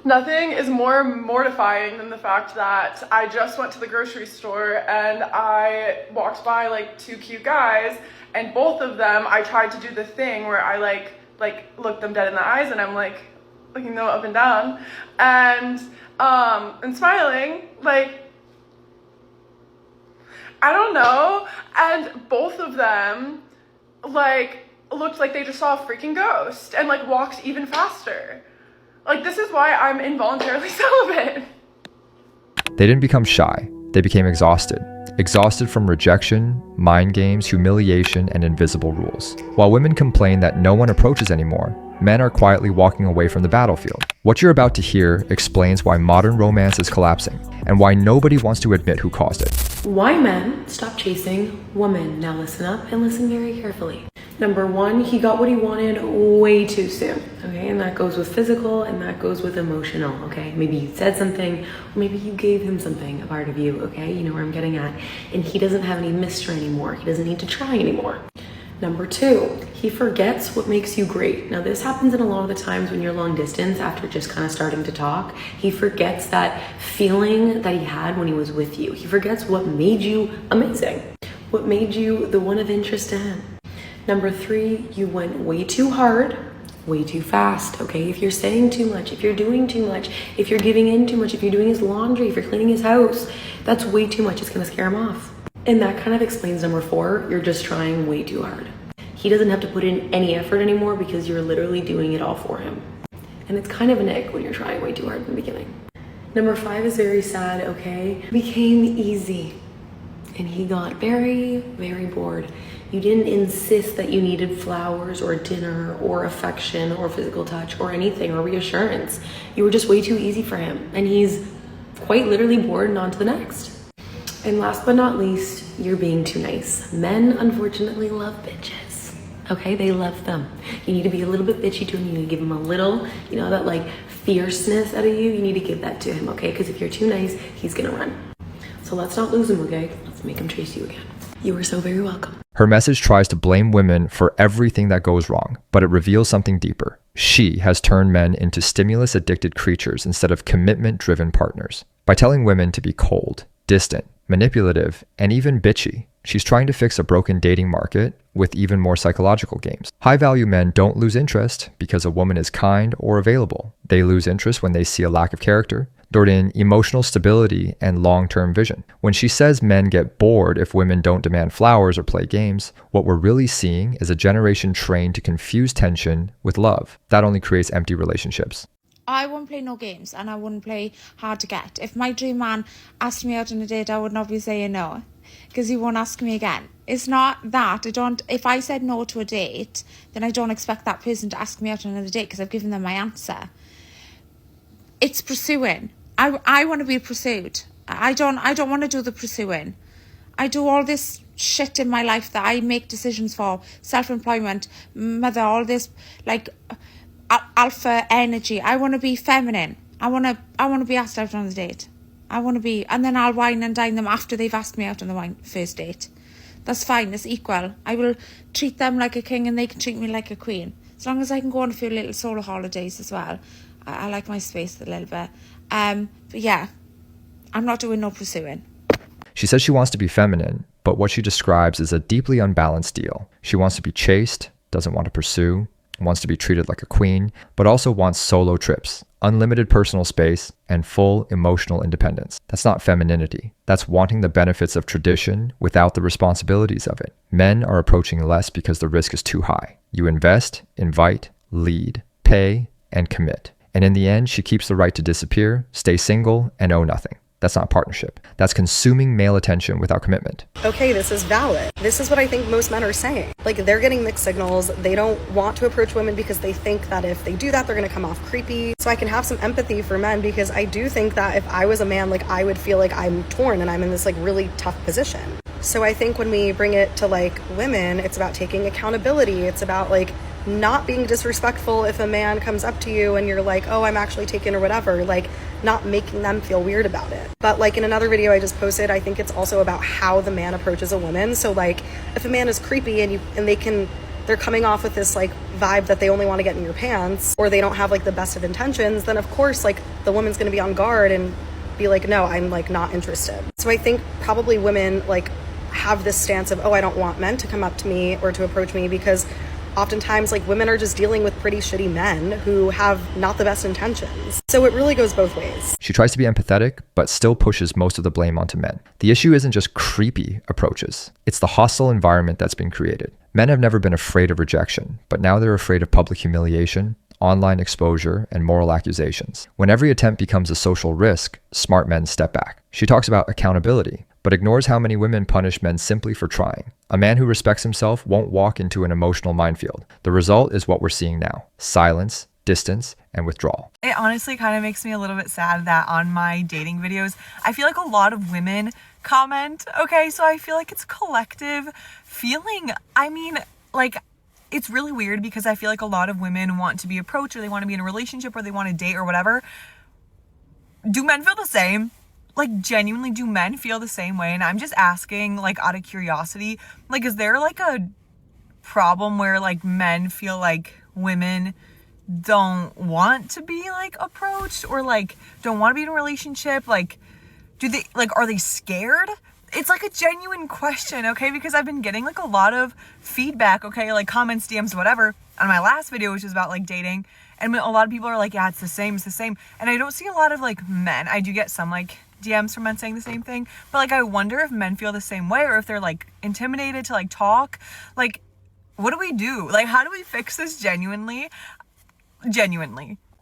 Nothing is more mortifying than the fact that I just went to the grocery store and I walked by like two cute guys, and both of them I tried to do the thing where I like look them dead in the eyes and I'm like looking them up and down and smiling, like I don't know, and both of them like looked like they just saw a freaking ghost and like walked even faster. Like, this is why I'm involuntarily celibate. They didn't become shy. They became exhausted. Exhausted from rejection, mind games, humiliation, and invisible rules. While women complain that no one approaches anymore, men are quietly walking away from the battlefield. What you're about to hear explains why modern romance is collapsing and why nobody wants to admit who caused it. Why men stop chasing women. Now listen up and listen very carefully. Number one, he got what he wanted way too soon, okay? And that goes with physical and that goes with emotional, okay? Maybe you said something, or maybe you gave him something, a part of you, okay? You know where I'm getting at. And he doesn't have any mystery anymore. He doesn't need to try anymore. Number two, he forgets what makes you great. Now this happens in a lot of the times when you're long distance after just kind of starting to talk. He forgets that feeling that he had when he was with you. He forgets what made you amazing, what made you the one of interest to him. Number three, you went way too hard, way too fast, okay? If you're saying too much, if you're doing too much, if you're giving in too much, if you're doing his laundry, if you're cleaning his house, that's way too much. It's gonna scare him off. And that kind of explains number four, you're just trying way too hard. He doesn't have to put in any effort anymore because you're literally doing it all for him. And it's kind of an ick when you're trying way too hard in the beginning. Number five is very sad, okay? It became easy. And he got very, very bored. You didn't insist that you needed flowers or dinner or affection or physical touch or anything or reassurance. You were just way too easy for him. And he's quite literally bored and on to the next. And last but not least, you're being too nice. Men, unfortunately, love bitches. Okay, they love them. You need to be a little bit bitchy to him. You need to give him a little, you know, that like fierceness out of you. You need to give that to him, okay? Because if you're too nice, he's gonna run. So let's not lose him, okay? Let's make him chase you again. You are so very welcome. Her message tries to blame women for everything that goes wrong, but it reveals something deeper. She has turned men into stimulus-addicted creatures instead of commitment-driven partners. By telling women to be cold, distant, manipulative, and even bitchy, she's trying to fix a broken dating market with even more psychological games. High-value men don't lose interest because a woman is kind or available. They lose interest when they see a lack of character, in emotional stability and long-term vision. When she says men get bored if women don't demand flowers or play games, what we're really seeing is a generation trained to confuse tension with love. That only creates empty relationships. I wouldn't play no games and I wouldn't play hard to get. If my dream man asked me out on a date, I would not be saying no because he won't ask me again. It's not that. If I said no to a date, then I don't expect that person to ask me out on another date because I've given them my answer. It's pursuing. I want to be pursued. I don't want to do the pursuing. I do all this shit in my life that I make decisions for, self-employment, mother, all this like alpha energy. I want to be feminine. I want to be asked out on the date. And then I'll wine and dine them after they've asked me out on the first date. That's fine. It's equal. I will treat them like a king and they can treat me like a queen. As long as I can go on a few little solo holidays as well. I like my space a little bit. But yeah, I'm not doing no pursuing. She says she wants to be feminine, but what she describes is a deeply unbalanced deal. She wants to be chaste, doesn't want to pursue, wants to be treated like a queen, but also wants solo trips, unlimited personal space, and full emotional independence. That's not femininity. That's wanting the benefits of tradition without the responsibilities of it. Men are approaching less because the risk is too high. You invest, invite, lead, pay, and commit. And in the end, she keeps the right to disappear, stay single, and owe nothing. That's not partnership. That's consuming male attention without commitment. Okay, this is valid. This is what I think most men are saying. Like, they're getting mixed signals. They don't want to approach women because they think that if they do that, they're going to come off creepy. So I can have some empathy for men because I do think that if I was a man, like, I would feel like I'm torn and I'm in this, like, really tough position. So I think when we bring it to, like, women, it's about taking accountability. It's about, like, not being disrespectful if a man comes up to you and you're like, oh, I'm actually taken or whatever, like not making them feel weird about it. But like in another video I just posted, I think it's also about how the man approaches a woman. So like if a man is creepy and they're they're coming off with this like vibe that they only want to get in your pants, or they don't have like the best of intentions, then of course like the woman's going to be on guard and be like, no, I'm like not interested. So I think probably women like have this stance of, oh, I don't want men to come up to me or to approach me, because oftentimes like women are just dealing with pretty shitty men who have not the best intentions. So it really goes both ways. She tries to be empathetic, but still pushes most of the blame onto men. The issue isn't just creepy approaches. It's the hostile environment that's been created. Men have never been afraid of rejection, but now they're afraid of public humiliation, online exposure, and moral accusations. When every attempt becomes a social risk, smart men step back. She talks about accountability, but ignores how many women punish men simply for trying. A man who respects himself won't walk into an emotional minefield. The result is what we're seeing now: silence, distance, and withdrawal. It honestly kind of makes me a little bit sad that on my dating videos, I feel like a lot of women comment, okay? So I feel like it's collective feeling. I mean, like, it's really weird because I feel like a lot of women want to be approached, or they want to be in a relationship, or they want to date or whatever. Do men feel the same? Like, genuinely, do men feel the same way? And I'm just asking, like, out of curiosity, like, is there like a problem where like men feel like women don't want to be like approached, or like don't want to be in a relationship? Like, do they, like, are they scared? It's like a genuine question, okay? Because I've been getting like a lot of feedback, okay? Like comments, DMs, whatever, on my last video, which is about like dating. And a lot of people are like, yeah, it's the same. And I don't see a lot of like men. I do get some like DMs from men saying the same thing. But like, I wonder if men feel the same way, or if they're like intimidated to like talk. Like, what do we do? Like, how do we fix this genuinely?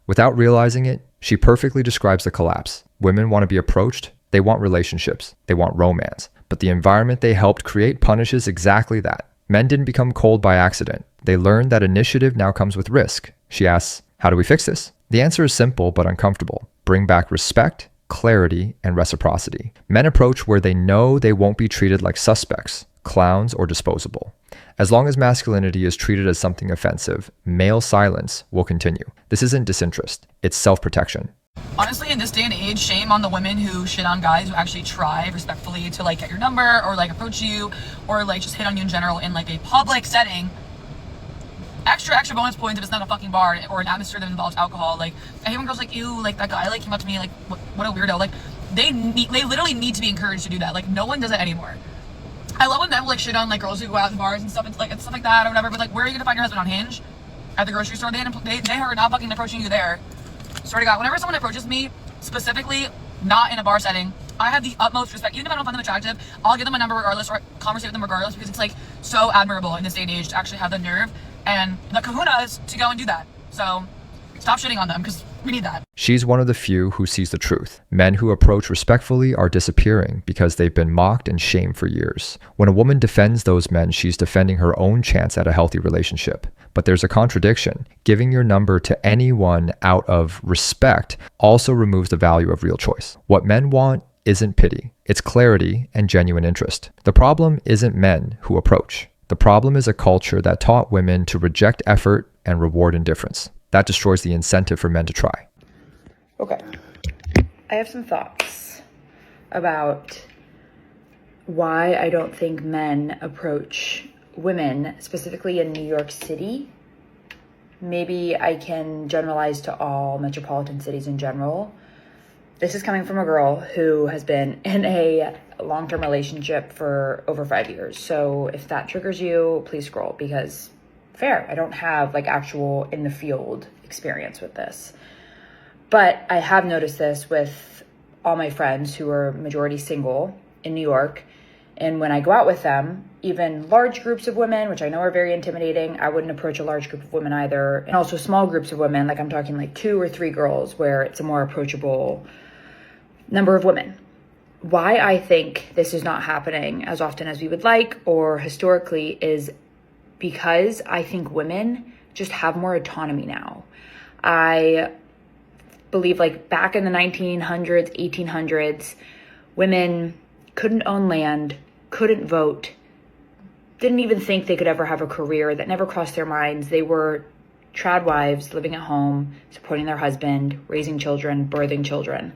Without realizing it, she perfectly describes the collapse. Women want to be approached. They want relationships. They want romance. But the environment they helped create punishes exactly that. Men didn't become cold by accident. They learned that initiative now comes with risk. She asks, how do we fix this? The answer is simple but uncomfortable. Bring back respect, clarity, and reciprocity. Men approach where they know they won't be treated like suspects, clowns, or disposable. As long as masculinity is treated as something offensive, male silence will continue. This isn't disinterest. It's self-protection. Honestly, in this day and age, shame on the women who shit on guys who actually try respectfully to like get your number, or like approach you, or like just hit on you in general in like a public setting. Extra bonus points if it's not a fucking bar or an atmosphere that involves alcohol. Like, I hate when girls like, you, like that guy like came up to me, like what a weirdo. Like, they literally need to be encouraged to do that. Like, no one does it anymore. I love when men like shit on like girls who go out in bars and stuff and stuff like that or whatever. But like, where are you gonna find your husband? On Hinge? At the grocery store? They are not fucking approaching you there. Swear to God, whenever someone approaches me, specifically not in a bar setting, I have the utmost respect. Even if I don't find them attractive, I'll give them a number regardless, or conversate with them regardless, because it's like so admirable in this day and age to actually have the nerve and the kahunas to go and do that. So stop shitting on them, because we need that. She's one of the few who sees the truth. Men who approach respectfully are disappearing because they've been mocked and shamed for years. When a woman defends those men, she's defending her own chance at a healthy relationship. But there's a contradiction. Giving your number to anyone out of respect also removes the value of real choice. What men want isn't pity. It's clarity and genuine interest. The problem isn't men who approach. The problem is a culture that taught women to reject effort and reward indifference. That destroys the incentive for men to try. Okay. I have some thoughts about why I don't think men approach women, specifically in New York City. Maybe I can generalize to all metropolitan cities in general. This is coming from a girl who has been in a long-term relationship for over 5 years. So if that triggers you, please scroll, because fair, I don't have like actual in the field experience with this. But I have noticed this with all my friends who are majority single in New York. And when I go out with them, even large groups of women, which I know are very intimidating, I wouldn't approach a large group of women either. And also small groups of women, like I'm talking like 2 or 3 girls, where it's a more approachable number of women. Why I think this is not happening as often as we would like, or historically, is because I think women just have more autonomy now. I believe like back in the 1900s, 1800s, women couldn't own land, couldn't vote, didn't even think they could ever have a career. That never crossed their minds. They were trad wives living at home, supporting their husband, raising children, birthing children.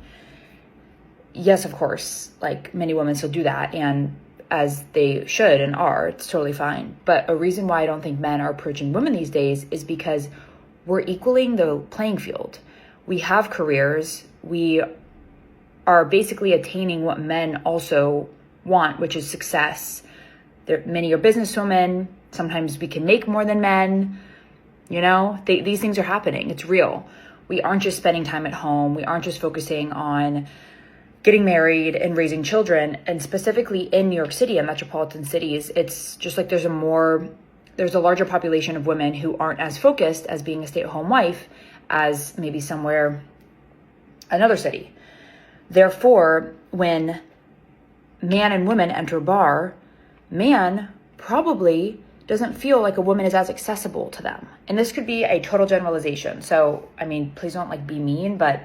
Yes, of course, like many women still do that. And as they should and are. It's totally fine. But a reason why I don't think men are approaching women these days is because we're equaling the playing field. We have careers. We are basically attaining what men also want, which is success. Many are businesswomen. Sometimes we can make more than men. These things are happening. It's real. We aren't just spending time at home. We aren't just focusing on getting married and raising children. And specifically in New York City and metropolitan cities, it's just like there's a larger population of women who aren't as focused as being a stay-at-home wife as maybe somewhere, another city. Therefore, when man and women enter a bar, man probably doesn't feel like a woman is as accessible to them. And this could be a total generalization. So, please don't be mean, but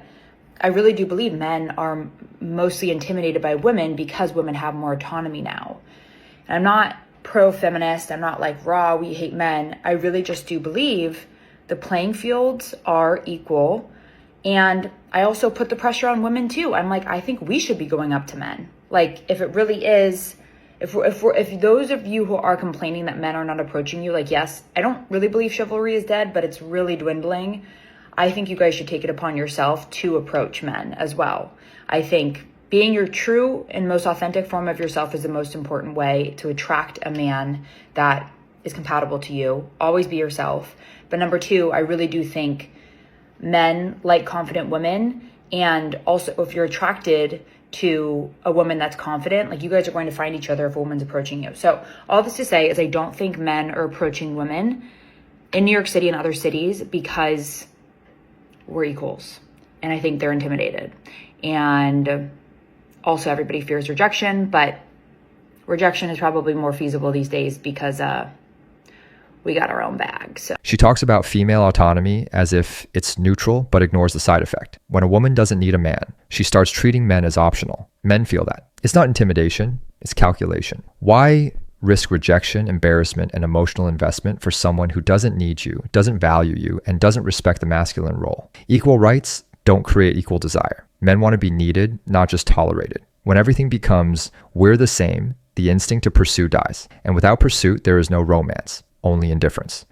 I really do believe men are mostly intimidated by women because women have more autonomy now. And I'm not pro-feminist. I'm not raw, we hate men. I really just do believe the playing fields are equal. And I also put the pressure on women too. I think we should be going up to men. If it really is, if those of you who are complaining that men are not approaching you, yes, I don't really believe chivalry is dead, but it's really dwindling. I think you guys should take it upon yourself to approach men as well. I think being your true and most authentic form of yourself is the most important way to attract a man that is compatible to you. Always be yourself. But number two, I really do think men like confident women. And also, if you're attracted to a woman that's confident, you guys are going to find each other if a woman's approaching you. So all this to say is I don't think men are approaching women in New York City and other cities because we're equals. And I think they're intimidated. And also everybody fears rejection, but rejection is probably more feasible these days because we got our own bag. So she talks about female autonomy as if it's neutral, but ignores the side effect. When a woman doesn't need a man, she starts treating men as optional. Men feel that. It's not intimidation, it's calculation. Why risk rejection, embarrassment, and emotional investment for someone who doesn't need you, doesn't value you, and doesn't respect the masculine role? Equal rights don't create equal desire. Men want to be needed, not just tolerated. When everything becomes we're the same, the instinct to pursue dies. And without pursuit, there is no romance, only indifference.